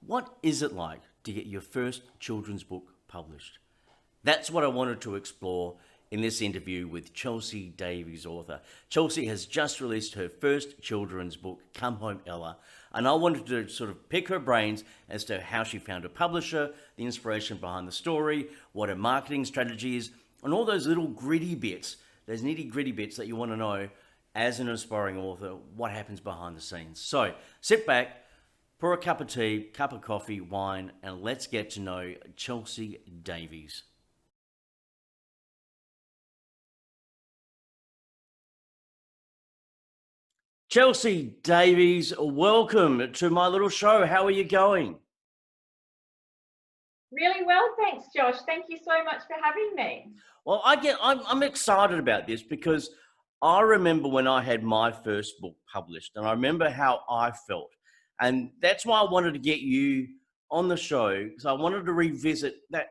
What is it like to get your first children's book published? That's what I wanted to explore in this interview with Chelsea Davies, author. Chelsea has just released her first children's book, Come Home Ella, and I wanted to sort of pick her brains as to how she found a publisher, the inspiration behind the story, what her marketing strategy is, and all those little gritty bits, those nitty-gritty bits that you want to know as an aspiring author, what happens behind the scenes. So sit back, pour a cup of tea, cup of coffee, wine, and let's get to know Chelsea Davies. Chelsea Davies, welcome to my little show. How are you going? Really well, thanks, Josh. Thank you so much for having me. Well, I'm excited about this because I remember when I had my first book published, and I remember how I felt. And that's why I wanted to get you on the show, because I wanted to revisit that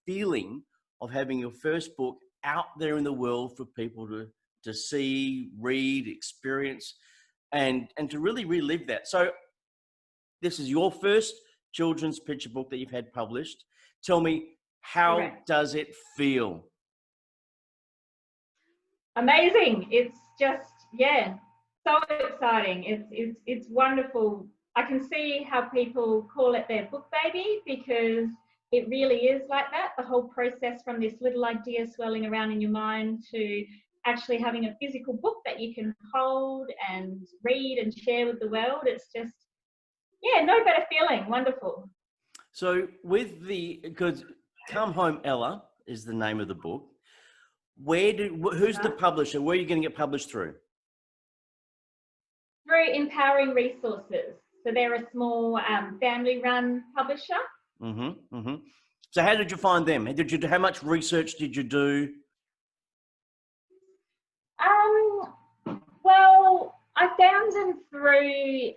feeling of having your first book out there in the world for people to see, read, experience, and to really relive that. So this is your first children's picture book that you've had published. Tell me, how Correct. does it feel? Amazing. It's just, so exciting. It's wonderful. I can see how people call it their book baby, because it really is like that. The whole process from this little idea swirling around in your mind to actually having a physical book that you can hold and read and share with the world. It's just, no better feeling. Wonderful. So because Come Home Ella is the name of the book. Who's the publisher? Where are you going to get published through? Through Empowering Resources. So they're a small family-run publisher. Mm-hmm, mm-hmm. So how did you find them? How much research did you do? Well, I found them through,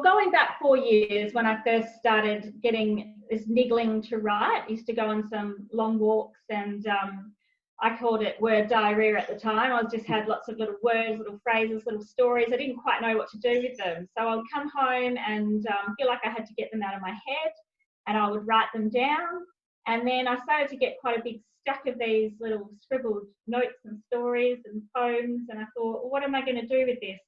going back 4 years when I first started getting this niggling to write. I used to go on some long walks, and I called it word diarrhea at the time. I just had lots of little words, little phrases, little stories. I didn't quite know what to do with them. So I would come home and feel like I had to get them out of my head, and I would write them down. And then I started to get quite a big stack of these little scribbled notes and stories and poems. And I thought, well, what am I going to do with this?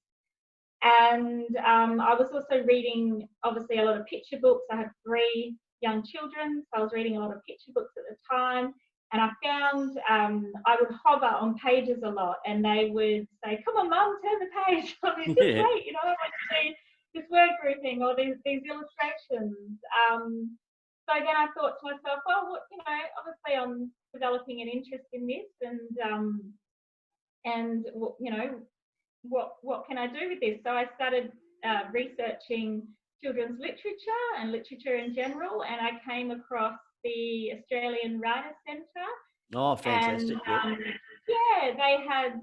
And I was also reading, obviously, a lot of picture books. I had 3 young children, so I was reading a lot of picture books at the time. And I found I would hover on pages a lot, and they would say, "Come on, Mum, turn the page." It's just great, I want to see this word grouping or these illustrations. So then I thought to myself, well, obviously I'm developing an interest in this, and what can I do with this? So I started researching children's literature and literature in general, and I came across the Australian Writer Centre. Oh, fantastic. And they had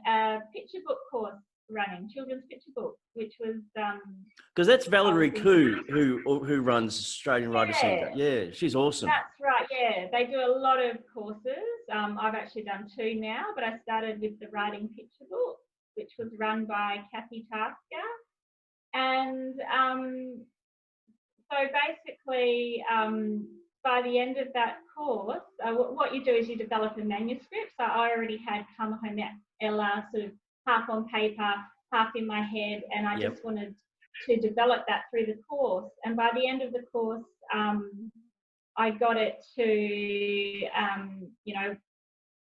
a picture book course running, children's picture book, which was because that's Valerie Koo who runs Australian Writer Centre. Yeah, she's awesome. That's right. Yeah, they do a lot of courses. I've actually done 2 now, but I started with the writing picture book, which was run by Kathy Tasker. And so basically, by the end of that course, what you do is you develop a manuscript. So I already had Come Home Ella sort of half on paper, half in my head, and I just wanted to develop that through the course. And by the end of the course, I got it to,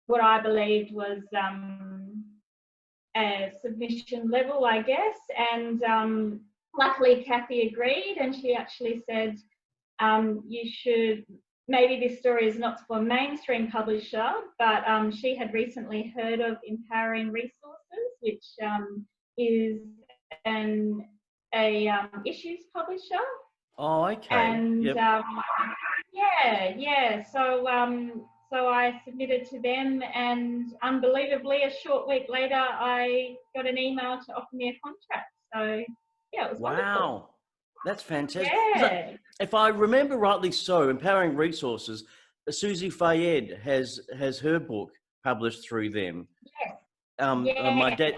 what I believed was a submission level, I guess. And luckily, Kathy agreed, and she actually said, you should, maybe this story is not for a mainstream publisher, but she had recently heard of Empowering Resources, which is a issues publisher. Oh, okay. And so I submitted to them, and unbelievably, a short week later, I got an email to offer me a contract. So it was wonderful. Wow, that's fantastic. Yeah. If I remember rightly, so Empowering Resources, Susie Fayed has her book published through them. Yes.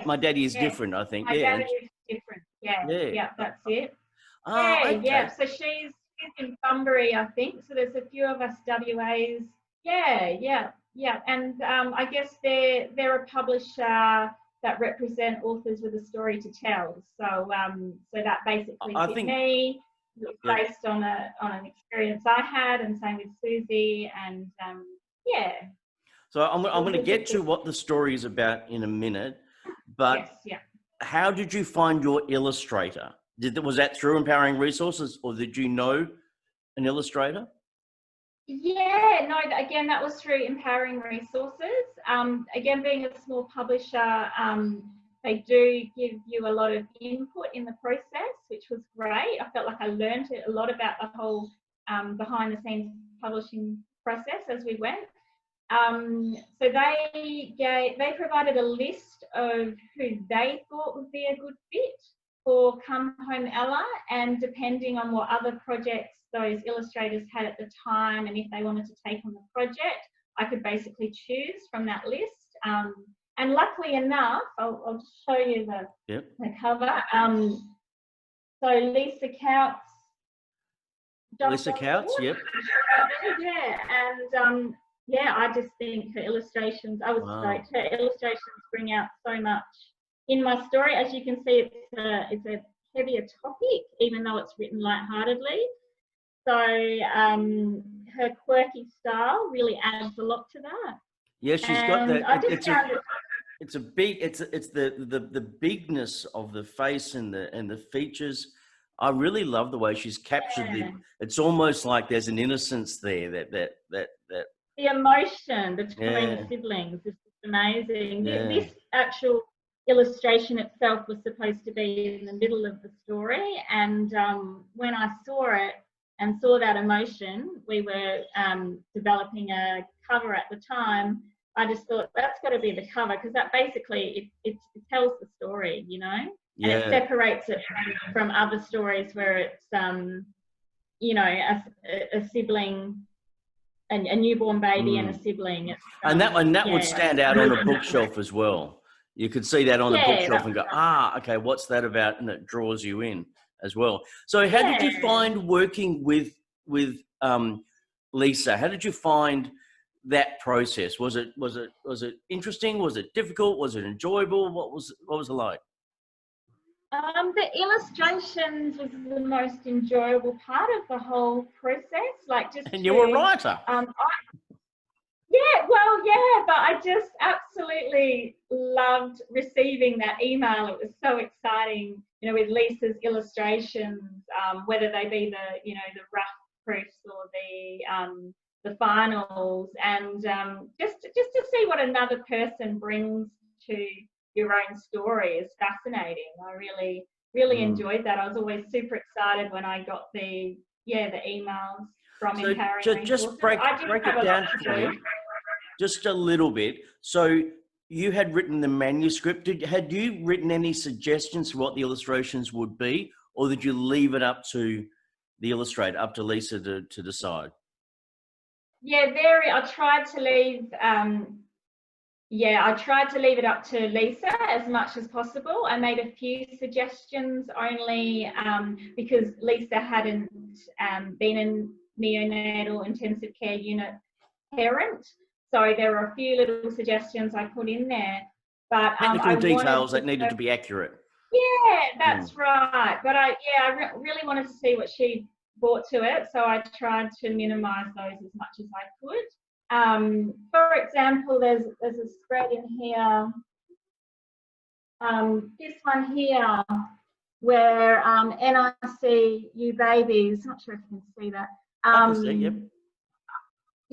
My daddy is different, I think. My daddy is different. Yeah, that's it. Ah, Yeah, okay. yeah. So she's in Bunbury, I think. So there's a few of us WAs. Yeah, yeah, yeah. And I guess they're a publisher that represent authors with a story to tell. So that basically I fit think, me. It was yep. based on an experience I had, and same with Susie. And yeah, So I'm going it to was a get to fit. what the story is about in a minute, but Yes, yeah. how did you find your illustrator? Was that through Empowering Resources, or did you know an illustrator? Yeah, no, again, that was through Empowering Resources. Again, being a small publisher, they do give you a lot of input in the process, which was great. I felt like I learned a lot about the whole behind the scenes publishing process as we went. So they provided a list of who they thought would be a good fit for Come Home Ella, and depending on what other projects those illustrators had at the time, and if they wanted to take on the project, I could basically choose from that list. And luckily enough, I'll just show you Yep. the cover. So Lisa Couts, Josh Lisa Couts, Langley, yep. yeah, and yeah, I just think her illustrations, her illustrations bring out so much in my story. As you can see, it's a heavier topic, even though it's written lightheartedly. So her quirky style really adds a lot to that. Yeah, she's got And that. I just found it. It's a big. It's the bigness of the face and the features. I really love the way she's captured the. It's almost like there's an innocence there that. The emotion between the Yeah, siblings is just amazing. yeah. This actual illustration itself was supposed to be in the middle of the story, and when I saw it and saw that emotion, we were developing a cover at the time. I just thought that's got to be the cover, because that basically it tells the story, you know, and it Yeah. separates it from other stories where it's you know, a sibling, a newborn baby and a sibling. It's, And that would yeah, stand out on a bookshelf as well. You could see that on the yeah, bookshelf and go, okay, what's that about? And it draws you in as well. So how did you yeah. find working with Lisa? How did you find that process? Was it interesting? Was it difficult? Was it enjoyable? What was it like? The illustrations was the most enjoyable part of the whole process. Like just And you're a to, writer. yeah, well, yeah, but I just absolutely loved receiving that email. It was so exciting, you know, with Lisa's illustrations, whether they be the rough proofs or the finals, and just to see what another person brings to your own story is fascinating. I really enjoyed that. I was always super excited when I got the emails from So Empowering just Resources. break I did break have it a lot down to for do. me. Just a little bit. So you had written the manuscript. Had you written any suggestions for what the illustrations would be, or did you leave it up to the illustrator, up to Lisa to decide? Yeah, I tried to leave. I tried to leave it up to Lisa as much as possible. I made a few suggestions only because Lisa hadn't been in neonatal intensive care unit parent. So there were a few little suggestions I put in there, but Technical I wanted details to. that needed to be accurate. Yeah, that's right. But I really wanted to see what she brought to it, so I tried to minimise those as much as I could. For example, there's a spread in here. This one here, where NICU babies. Not sure if you can see that. I can see. Yep.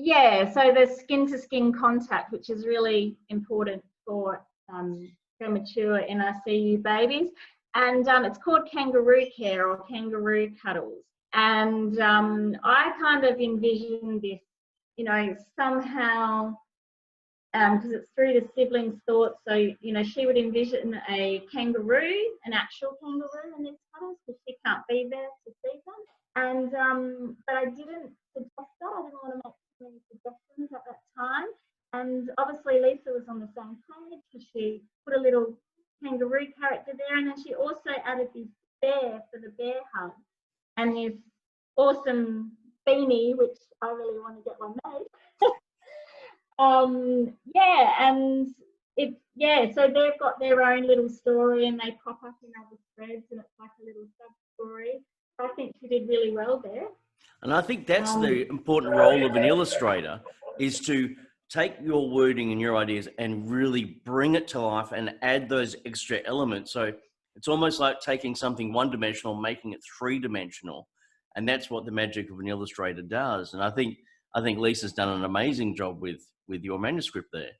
Yeah, so there's skin-to-skin contact, which is really important for premature NICU babies. And it's called kangaroo care or kangaroo cuddles. And I kind of envisioned this, you know, somehow, because it's through the siblings' thoughts. So, you know, she would envision a kangaroo, an actual kangaroo in these cuddles, because she can't be there to see them. And but I didn't suggest that. I didn't want to make too many suggestions at that time. And obviously Lisa was on the same page, because she put a little kangaroo character there, and then she also added this bear for the bear hug. awesome beanie, which I really want to get one made. Yeah, and so they've got their own little story and they pop up in other threads and it's like a little sub story. I think she did really well there. And I think that's the important role of an illustrator, is to take your wording and your ideas and really bring it to life and add those extra elements. So it's almost like taking something one-dimensional, making it three-dimensional. And that's what the magic of an illustrator does. And I think Lisa's done an amazing job with your manuscript there.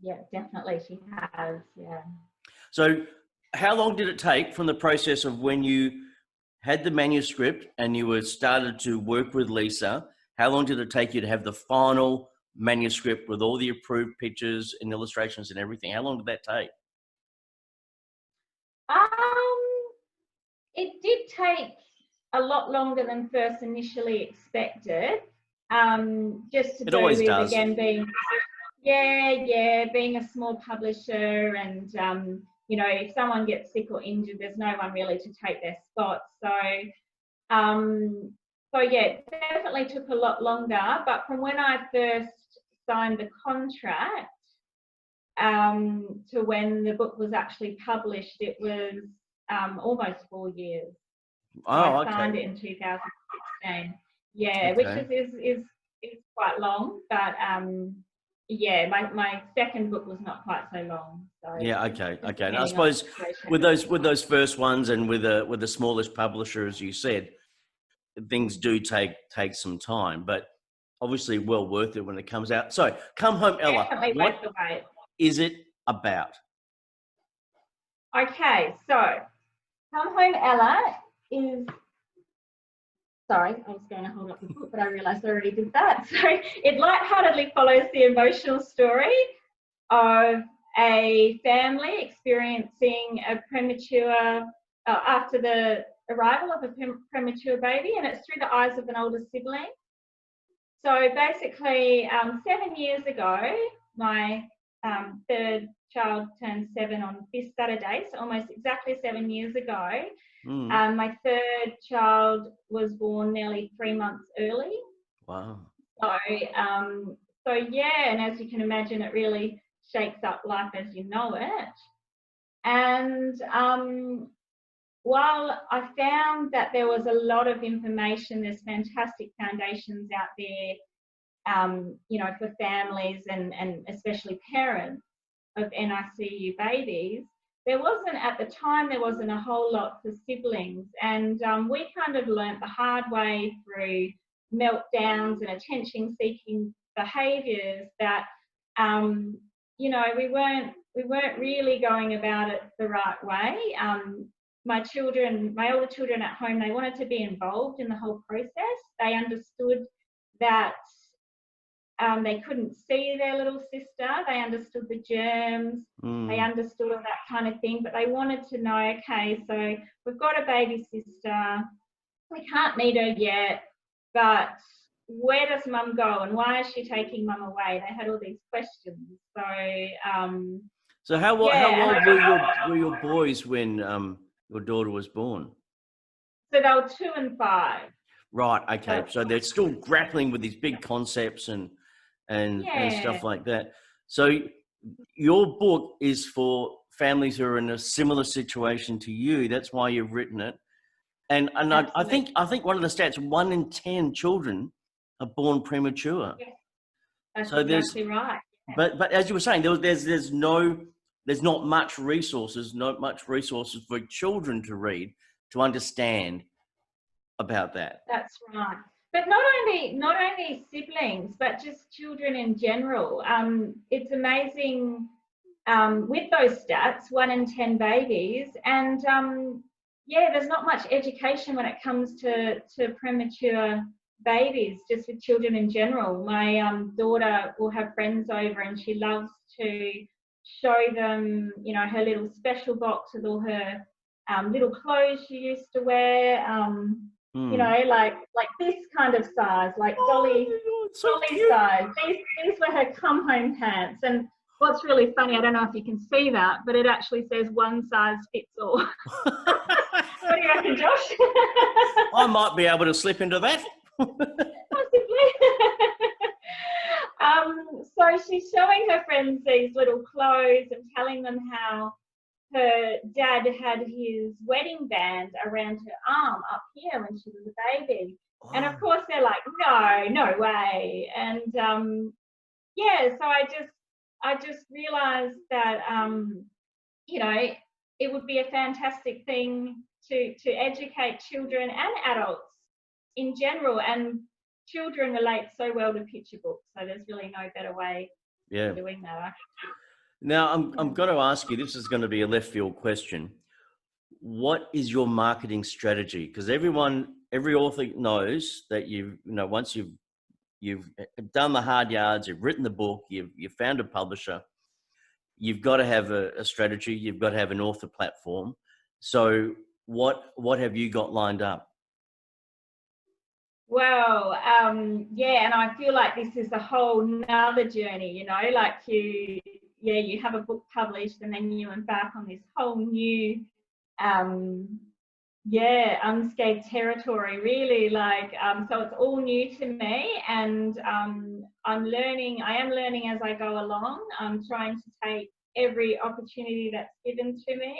Yeah, definitely she has, yeah. So how long did it take from the process of when you had the manuscript and you were started to work with Lisa, how long did it take you to have the final manuscript with all the approved pictures and illustrations and everything? How long did that take? It did take a lot longer than first initially expected. Just to do with, again, being a small publisher, and you know, if someone gets sick or injured, there's no one really to take their spot. So yeah, it definitely took a lot longer. But from when I first signed the contract to when the book was actually published, it was almost 4 years. Oh, I signed it in 2016. Yeah, okay. Which is quite long, but yeah, my second book was not quite so long. So yeah, okay. And I suppose with those first ones and with the smallest publisher, as you said, things do take some time, but obviously well worth it when it comes out. So, Come Home Ella, definitely worth the wait. Is it about? Okay, so Come Home Ella is, sorry, I was going to hold up the book, but I realised I already did that. So it lightheartedly follows the emotional story of a family experiencing a premature, after the arrival of a premature baby, and it's through the eyes of an older sibling. So basically, 7 years ago, my third child turned 7 on this Saturday, so almost exactly 7 years ago. My third child was born nearly 3 months early. Wow. So yeah, and as you can imagine, it really shakes up life as you know it. And while I found that there was a lot of information, there's fantastic foundations out there, you know, for families and especially parents of NICU babies, there wasn't a whole lot for siblings. And we kind of learnt the hard way through meltdowns and attention-seeking behaviours that, you know, we weren't really going about it the right way. My older children at home, they wanted to be involved in the whole process. They understood that they couldn't see their little sister. They understood the germs. They understood all that kind of thing, but they wanted to know, okay, so we've got a baby sister. We can't meet her yet, but where does mum go and why is she taking mum away? They had all these questions. So how old were your boys when your daughter was born? So they were 2 and 5. Right. Okay. So they're still grappling with these big concepts and stuff like that. So your book is for families who are in a similar situation to you. That's why you've written it. And I think one of the stats, 1 in 10 children are born premature. Yes, that's so exactly right. But as you were saying, there's not much resources for children to read to understand about that. That's right. But not only siblings, but just children in general. It's amazing with those stats, 1 in 10 babies, and yeah, there's not much education when it comes to premature babies, just with children in general. My daughter will have friends over and she loves to show them, you know, her little special box with all her little clothes she used to wear, you know, like this kind of size, like Dolly size. These were her come home pants. And what's really funny, I don't know if you can see that, but it actually says one size fits all. So What do you reckon, Josh? I might be able to slip into that. Possibly. So she's showing her friends these little clothes and telling them how her dad had his wedding band around her arm up here when she was a baby. Wow. And of course they're like, no way. And yeah, so I just realized that you know, it would be a fantastic thing to educate children and adults in general, and children relate so well to picture books, so there's really no better way of doing that, actually. Now, I'm going to ask you, this is going to be a left field question. What is your marketing strategy? Because every author knows that once you've done the hard yards, you've written the book, you've found a publisher, you've got to have a strategy, you've got to have an author platform. So what have you got lined up? Well, yeah, and I feel like this is a whole nother journey, you know, like you have a book published and then you embark on this whole new, unscathed territory, really, like, so it's all new to me, and I am learning as I go along. I'm trying to take every opportunity that's given to me.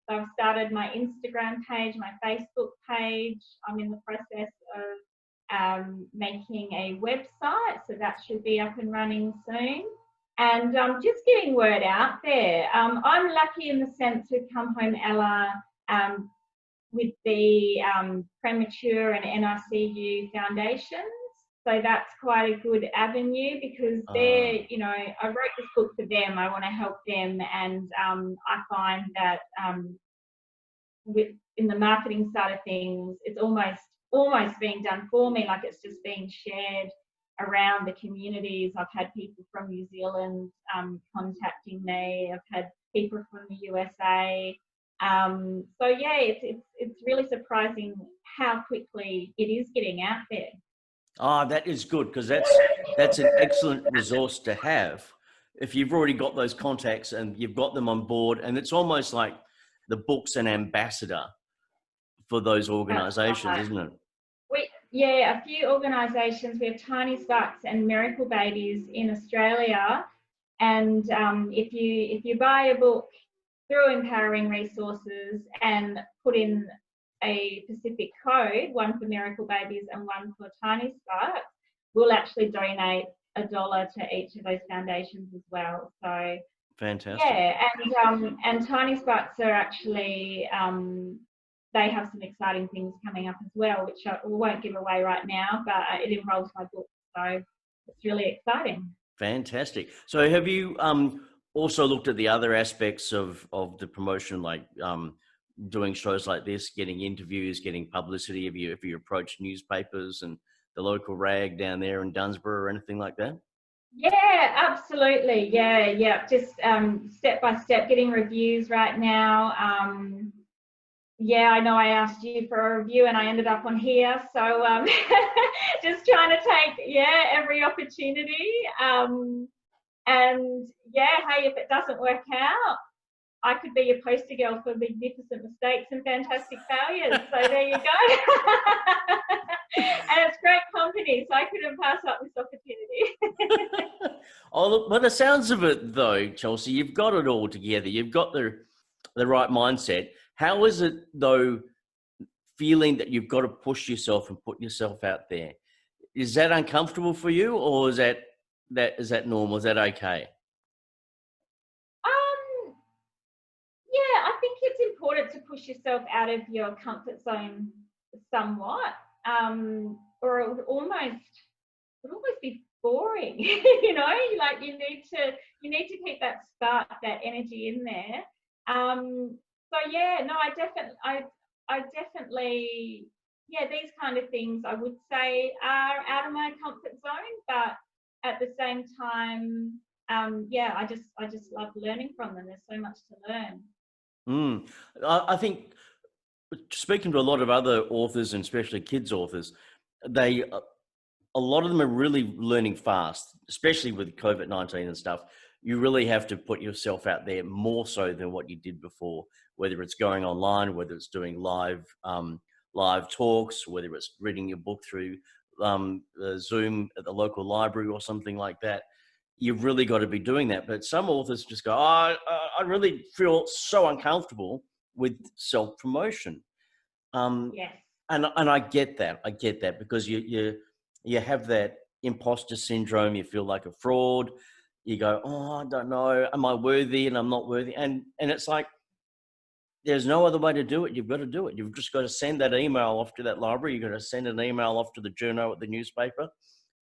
So I've started my Instagram page, my Facebook page. I'm in the process of making a website, so that should be up and running soon. And just getting word out there. I'm lucky in the sense with Come Home Ella, with the Premature and NRCU foundations. So that's quite a good avenue, because they're, you know, I wrote this book for them. I want to help them, and I find that in the marketing side of things, it's almost being done for me. Like, it's just being shared around the communities. I've had people from New Zealand contacting me. I've had people from the USA. So yeah, it's really surprising how quickly it is getting out there. Oh, that is good, because that's an excellent resource to have if you've already got those contacts and you've got them on board, and it's almost like the book's an ambassador for those organisations, right, isn't it? A few organisations. We have Tiny Sparks and Miracle Babies in Australia, and if you buy a book through Empowering Resources and put in a specific code, one for Miracle Babies and one for Tiny Sparks, we'll actually donate $1 to each of those foundations as well. So fantastic. Yeah, and Tiny Sparks are actually they have some exciting things coming up as well, which I won't give away right now, but it involves my book, so it's really exciting. Fantastic. So have you also looked at the other aspects of the promotion, like doing shows like this, getting interviews, getting publicity? Have you approached newspapers and the local rag down there in Dunsborough or anything like that? Yeah, absolutely. Yeah. Just step by step, getting reviews right now. Yeah, I know I asked you for a review and I ended up on here. So just trying to take, every opportunity. And yeah, hey, if it doesn't work out, I could be a poster girl for magnificent mistakes and fantastic failures. So there you go. And it's great company, so I couldn't pass up this opportunity. Oh, look, by the sounds of it, though, Chelsea, you've got it all together. You've got the right mindset. How is it, though, feeling that you've got to push yourself and put yourself out there? Is that uncomfortable for you, or is that normal? Is that okay? Yeah, I think it's important to push yourself out of your comfort zone somewhat, or it would almost be boring. You know, like you need to keep that spark, that energy in there. So yeah, no, I definitely, these kind of things I would say are out of my comfort zone, but at the same time, I just love learning from them. There's so much to learn. I think, speaking to a lot of other authors, and especially kids authors, a lot of them are really learning fast, especially with COVID-19 and stuff. you really have to put yourself out there more so than what you did before, whether it's going online, whether it's doing live talks, whether it's reading your book through Zoom at the local library or something like that. You've really got to be doing that. But some authors just go, I really feel so uncomfortable with self-promotion. Yes. And I get that. I get that, because you have that imposter syndrome. You feel like a fraud. You go, oh, I don't know. Am I worthy? And I'm not worthy. And it's like, there's no other way to do it. You've got to do it. You've just got to send that email off to that library. You've got to send an email off to the journal at the newspaper.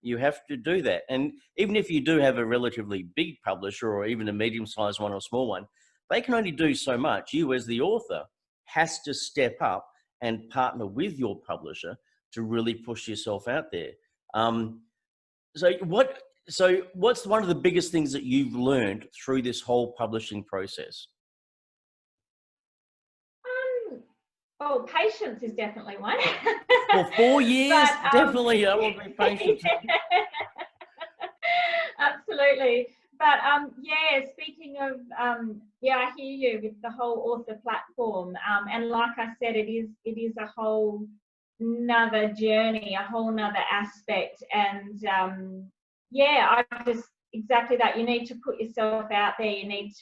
You have to do that. And even if you do have a relatively big publisher, or even a medium-sized one or a small one, they can only do so much. You, as the author, has to step up and partner with your publisher to really push yourself out there. So what's one of the biggest things that you've learned through this whole publishing process? Oh, patience is definitely one. For 4 years, But, definitely, I will be patient. Absolutely. But yeah, speaking of, yeah, I hear you with the whole author platform. And like I said, it is a whole nother journey, a whole nother aspect. And yeah, I just, exactly that. You need to put yourself out there. You need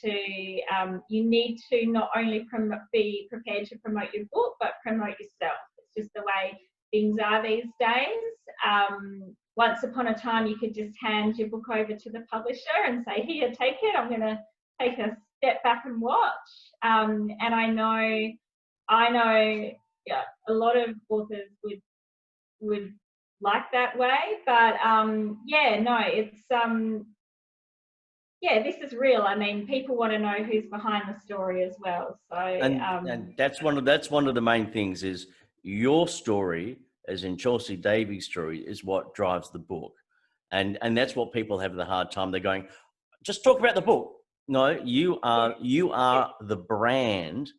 to not only be prepared to promote your book, but promote yourself. It's just the way things are these days. Once upon a time, you could just hand your book over to the publisher and say, here, take it. I'm going to take a step back and watch. And I know, yeah, a lot of authors would like that way, but yeah, no, it's yeah, this is real. I mean, people want to know who's behind the story as well. So And that's one of the main things, is your story, as in Chelsea Davies' story, is what drives the book. And that's what people have the hard time. They're going, just talk about the book. No, you are the brand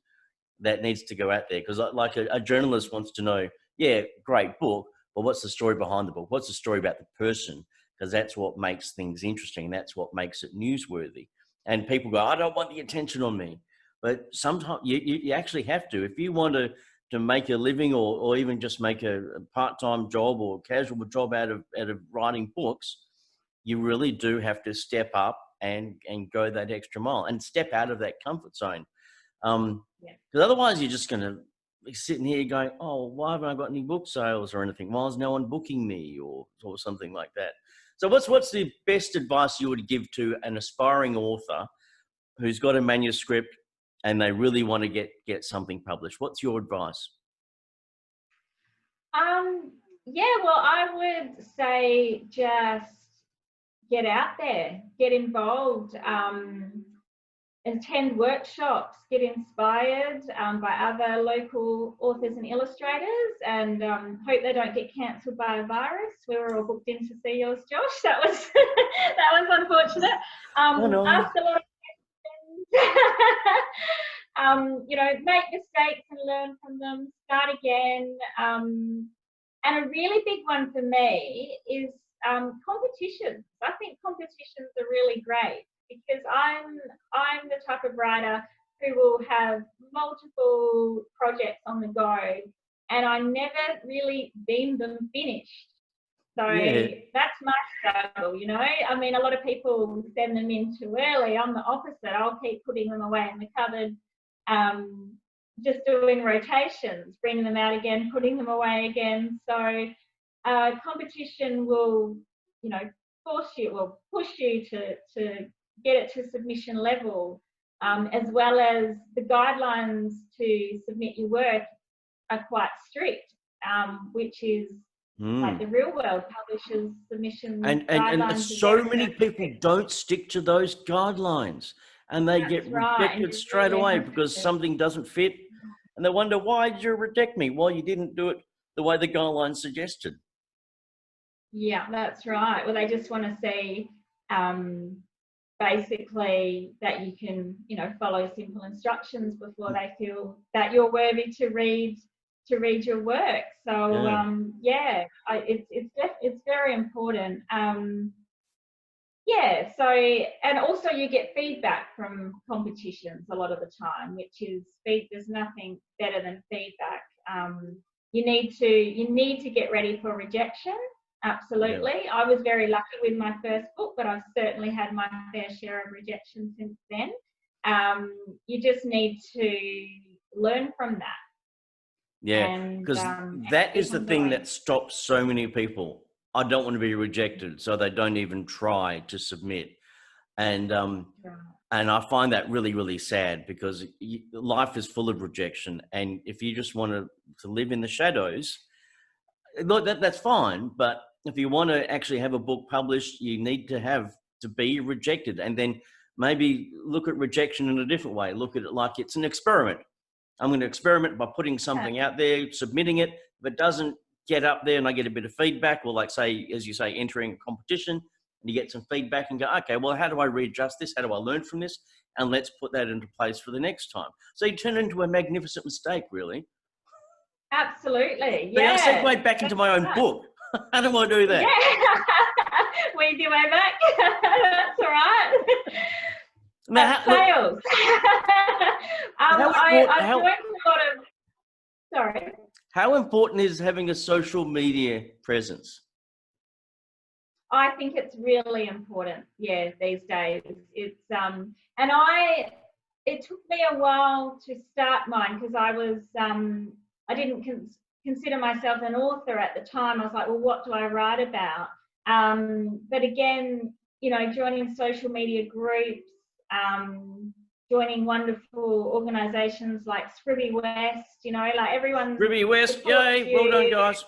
that needs to go out there. Because like a journalist wants to know, yeah, great book, but what's the story behind the book? What's the story about the person? Because that's what makes things interesting. That's what makes it newsworthy. And people go, I don't want the attention on me. But sometimes you actually have to. If you want to make a living, or even just make a part-time job or casual job out of writing books, you really do have to step up and go that extra mile and step out of that comfort zone. Because otherwise you're just going to be sitting here going, oh, why haven't I got any book sales or anything? Why is no one booking me, or something like that? So what's the best advice you would give to an aspiring author who's got a manuscript and they really want to get something published? What's your advice? yeah, well, I would say just get out there, get involved, attend workshops, get inspired by other local authors and illustrators, and hope they don't get cancelled by a virus. We were all booked in to see yours, Josh. That was that was unfortunate. No. Ask a lot of questions. You know, make mistakes and learn from them. Start again. And a really big one for me is competitions. I think competitions are really great, because I'm the type of writer who will have multiple projects on the go, and I never really deem them finished. So that's my struggle, you know. I mean, a lot of people send them in too early. I'm the opposite. I'll keep putting them away in the cupboard, just doing rotations, bringing them out again, putting them away again. So competition will, you know, push you to get it to submission level, as well as the guidelines to submit your work are quite strict, which is like the real world publishers' submission guidelines. And so many people don't stick to those guidelines, and they get rejected straight away because something doesn't fit, and they wonder, why did you reject me? Well, you didn't do it the way the guidelines suggested. Yeah, that's right. Well, they just want to see basically that you can, you know, follow simple instructions before they feel that you're worthy to read your work. So yeah, it's very important. yeah, so, and also you get feedback from competitions a lot of the time, which is there's nothing better than feedback. You need to get ready for rejection. Absolutely. Yeah. I was very lucky with my first book, but I've certainly had my fair share of rejection since then. You just need to learn from that. Yeah, And because that is the thing that stops so many people. I don't want to be rejected, so they don't even try to submit. And I find that really, really sad, because life is full of rejection. And if you just want to live in the shadows, look, that's fine. But if you want to actually have a book published, you need to be rejected, and then maybe look at rejection in a different way. Look at it like it's an experiment. I'm going to experiment by putting something out there, submitting it. If it doesn't get up there and I get a bit of feedback, or like, say, as you say, entering a competition and you get some feedback and go, okay, well, how do I readjust this? How do I learn from this? And let's put that into place for the next time. So you turn it into a magnificent mistake, really. Absolutely. But Yeah. I segued back into my own book. How do I do that? Yeah. Weave your way back. That's all right. Now, sales. I've joined a lot of. Sorry. How important is having a social media presence? I think it's really important. Yeah, these days it's and it took me a while to start mine, because I didn't consider myself an author at the time. I was like, well, what do I write about? But again, you know, joining social media groups, joining wonderful organisations like Scribby West, you know, like everyone. Scribby West, yay! Well done, guys.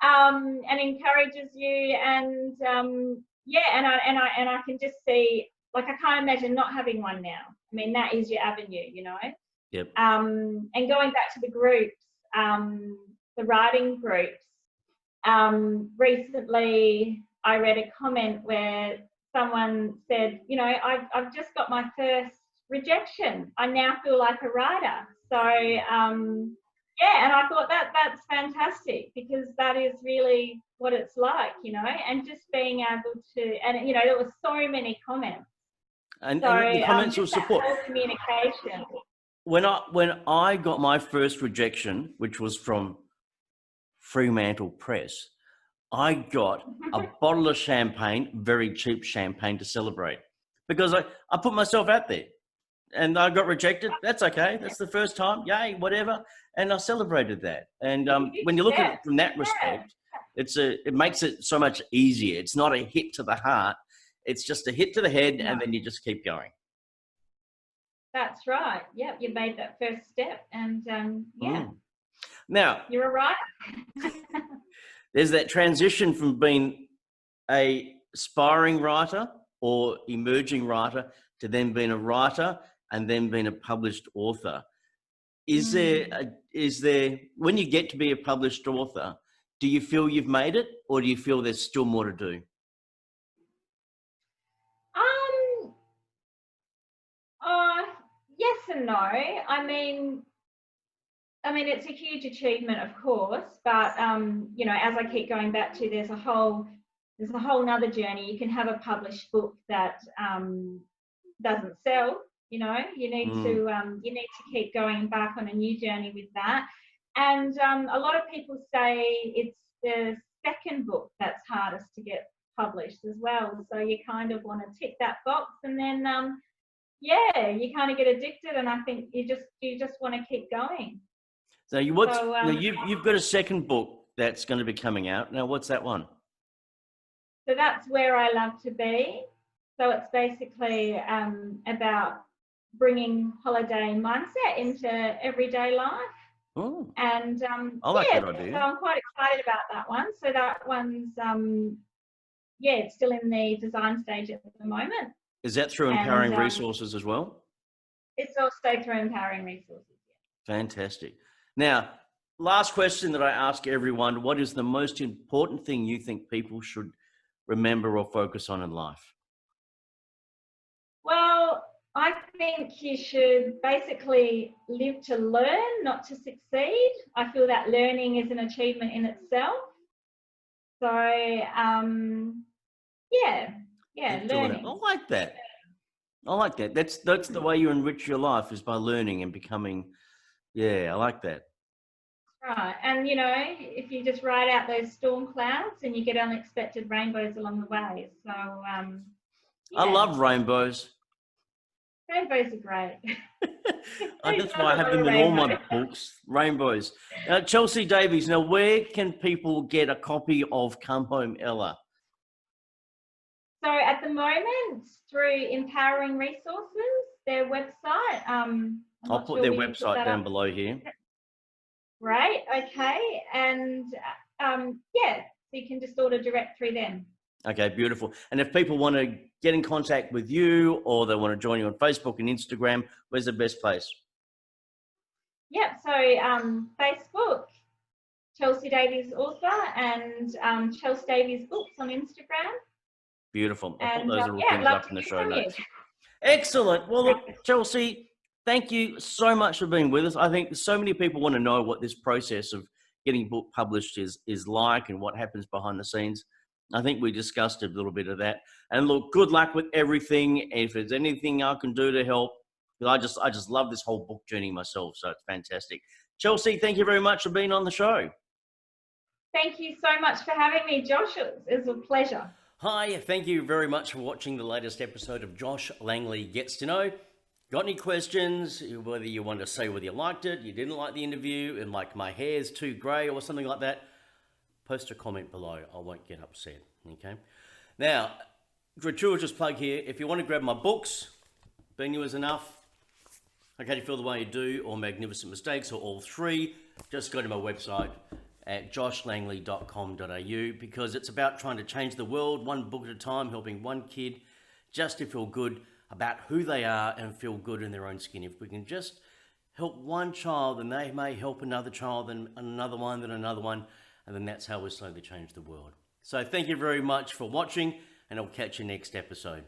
And encourages you, and yeah, and I can just see, like, I can't imagine not having one now. I mean, that is your avenue, you know. Yep. And going back to the groups, the writing groups. Recently, I read a comment where someone said, you know, I've just got my first rejection. I now feel like a writer. So yeah, and I thought that's fantastic, because that is really what it's like, you know, and just being able to, and you know, there were so many comments. And the comments will support. Communication. When I got my first rejection, which was from Fremantle Press, I got a bottle of champagne, very cheap champagne, to celebrate, because I put myself out there. And I got rejected. That's okay. That's the first time. Yay, whatever. And I celebrated that. And when you look at it from that respect, it makes it so much easier. It's not a hit to the heart. It's just a hit to the head, and then you just keep going. That's right. Yeah, you made that first step, and yeah. Now, you're a writer. There's that transition from being a aspiring writer or emerging writer to then being a writer and then being a published author. Is there, when you get to be a published author, do you feel you've made it, or do you feel there's still more to do? Yes and no. I mean, it's a huge achievement, of course, but you know, as I keep going back to, there's a whole nother journey. You can have a published book that doesn't sell. You know, you need to keep going back on a new journey with that. And a lot of people say it's the second book that's hardest to get published as well. So you kind of want to tick that box, and then yeah, you kind of get addicted, and I think you just want to keep going. So you've got a second book that's going to be coming out. Now, what's that one? So that's Where I Love to Be. So it's basically about bringing holiday mindset into everyday life. Oh, and I like that idea. So I'm quite excited about that one. So that one's it's still in the design stage at the moment. Is that through Empowering Resources as well? It's also through Empowering Resources. Yeah. Fantastic. Now, last question that I ask everyone: what is the most important thing you think people should remember or focus on in life? Well, I think you should basically live to learn, not to succeed. I feel that learning is an achievement in itself. So Yeah, yeah, Excellent. I learning. like that. I like that. That's the way you enrich your life, is by learning and becoming. Yeah, I like that. Right. And, you know, if you just ride out those storm clouds and you get unexpected rainbows along the way. So, I yeah, love rainbows. rainbows are great. Who That's why I doesn't have love a them in all rainbow? my books. Rainbows. Chelsea Davies. Now, where can people get a copy of Come Home Ella? So at the moment, through Empowering Resources, their website, I'm I'll not put sure their where you put website that down up. below here. Right, okay. And yeah, so you can just order direct through them. Okay, beautiful. And if people want to get in contact with you, or they want to join you on Facebook and Instagram, where's the best place? Yep, so Facebook, Chelsea Davies author, and Chelsea Davies books on Instagram. Beautiful. I'll put And those little yeah, I'd things love up to in the hear show from you. notes. Excellent. Well, look, Chelsea, thank you so much for being with us. I think so many people want to know what this process of getting book published is like, and what happens behind the scenes. I think we discussed a little bit of that. And look, good luck with everything. If there's anything I can do to help, because I just love this whole book journey myself. So it's fantastic. Chelsea, thank you very much for being on the show. Thank you so much for having me, Josh. It was a pleasure. Hi, thank you very much for watching the latest episode of Josh Langley Gets to Know. Got any questions, whether you want to say whether you liked it, you didn't like the interview, and like my hair's too grey or something like that, post a comment below. I won't get upset, okay? Now, gratuitous plug here. If you want to grab my books, Being You Is Enough, Okay to Feel the Way You Do, or Magnificent Mistakes, or all three, just go to my website at joshlangley.com.au, because it's about trying to change the world one book at a time, helping one kid just to feel good about who they are and feel good in their own skin. If we can just help one child, then they may help another child, then another one, then another one, and then that's how we slowly change the world. So thank you very much for watching, and I'll catch you next episode.